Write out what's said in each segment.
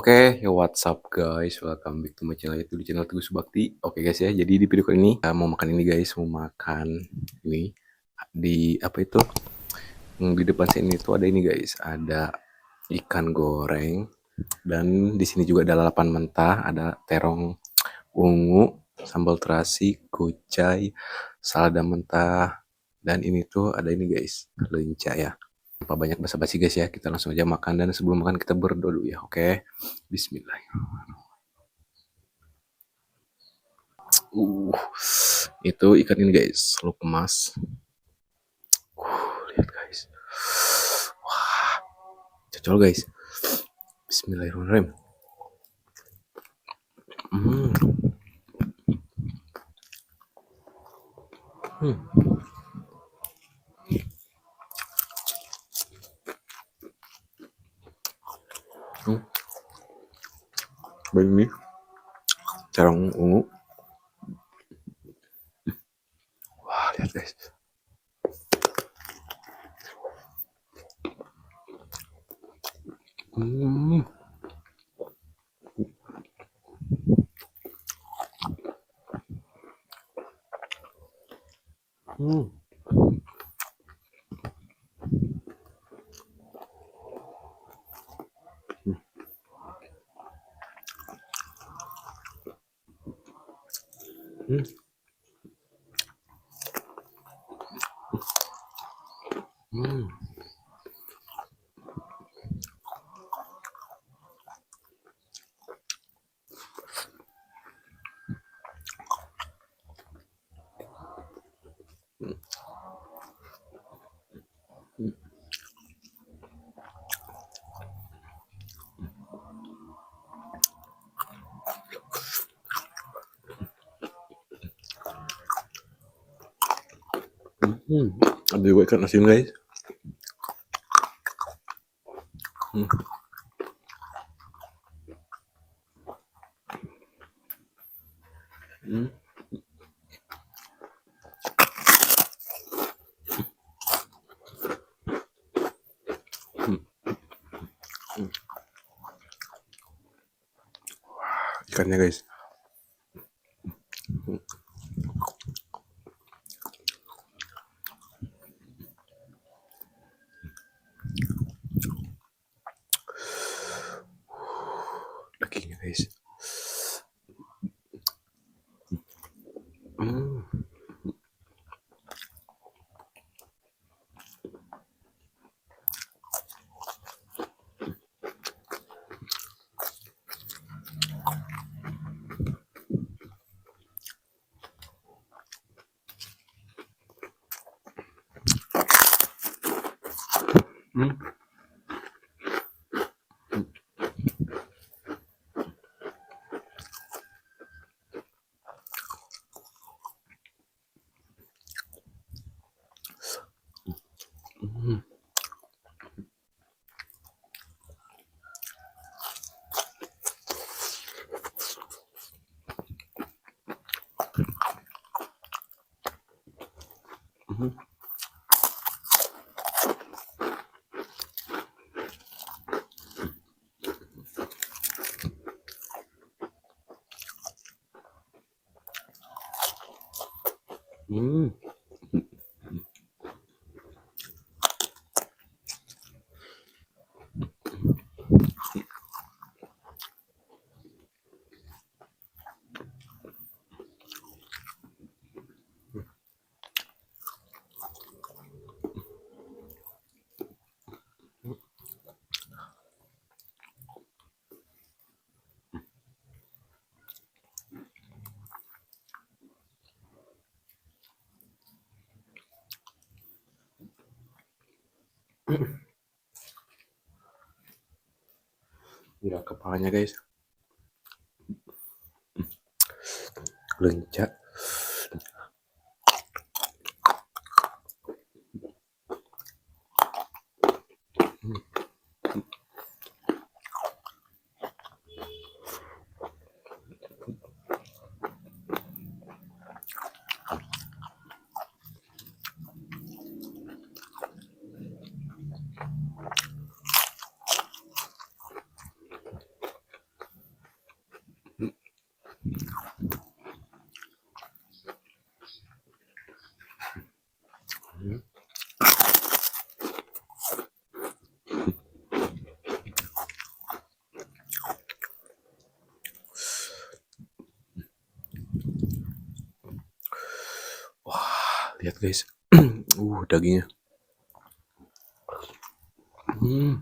Oke, yo what's up guys, welcome back to my channel, itu di channel Teguh Subakti. Oke guys ya, jadi di video kali ini mau makan ini guys, mau makan ini di apa itu? Di depan sini tuh ada ini guys, ada ikan goreng dan di sini juga ada lalapan mentah, ada terong ungu, sambal terasi, kucai, salada mentah, dan ini tuh ada ini guys, lenca ya. Tanpa banyak basa-basi guys ya, kita langsung aja makan, dan sebelum makan kita berdoa dulu ya. Oke, Bismillah. Itu ikan ini guys, lo kemas. Lihat guys. Wah, cocol guys. Bismillahirrahmanirrahim. Hmm. Ini terong ungu. Wah, lihat guys. Ada juga ikan asin guys. Ikannya guys. Dagingnya guys. Ya kepalanya guys. Lenca. Lihat guys. Dagingnya. Hmm.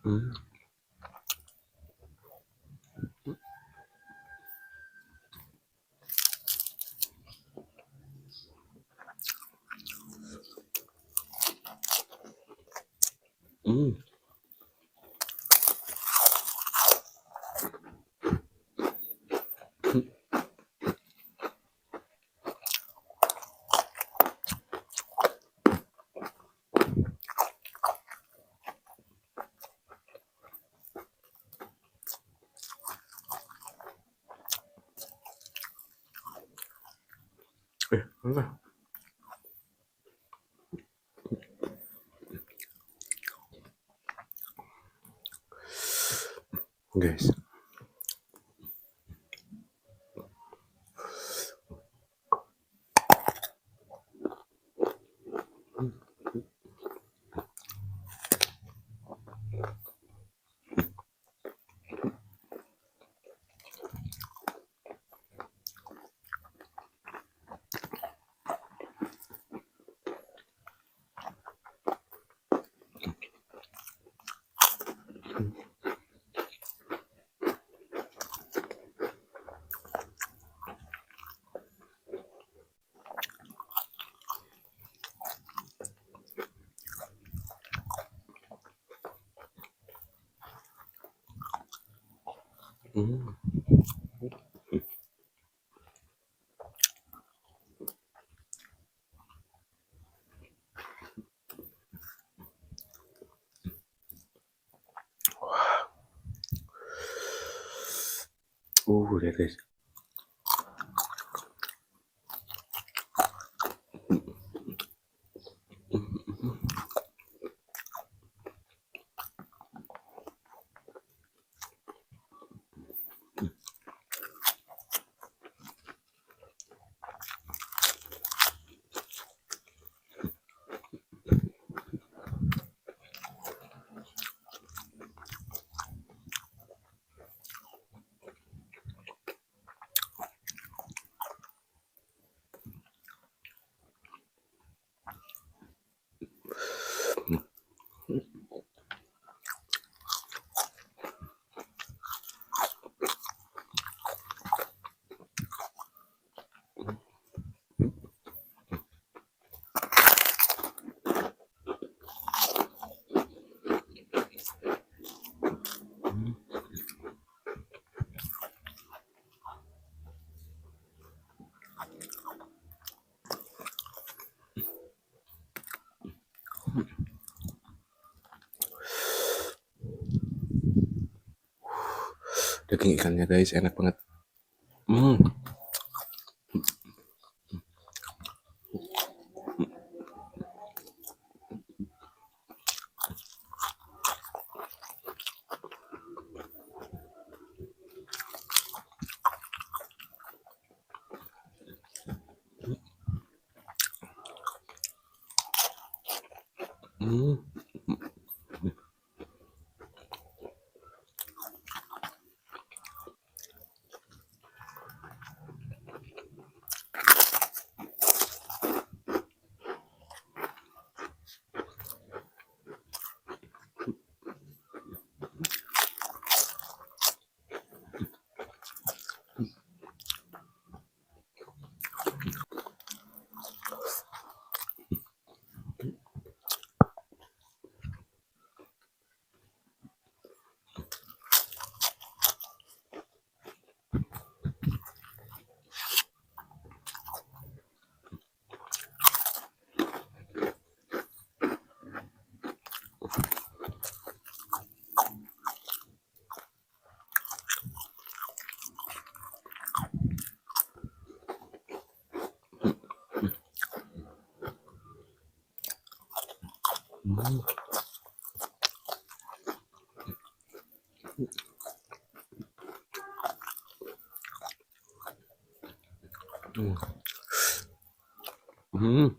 Hmm. Hmm. Enggak. Guys. Hmm. Lihat guys. Daging ikannya guys, enak banget. Hmm. Hmm. Hmm. Hmm.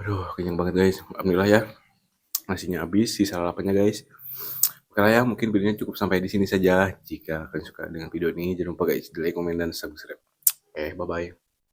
Aduh, kenyang banget guys. Alhamdulillah ya. Nasinya habis, sisa lalapannya guys. Oke lah ya, mungkin videonya cukup sampai di sini saja. Jika kalian suka dengan video ini, jangan lupa guys, di like, komen, dan subscribe. Oke, bye-bye.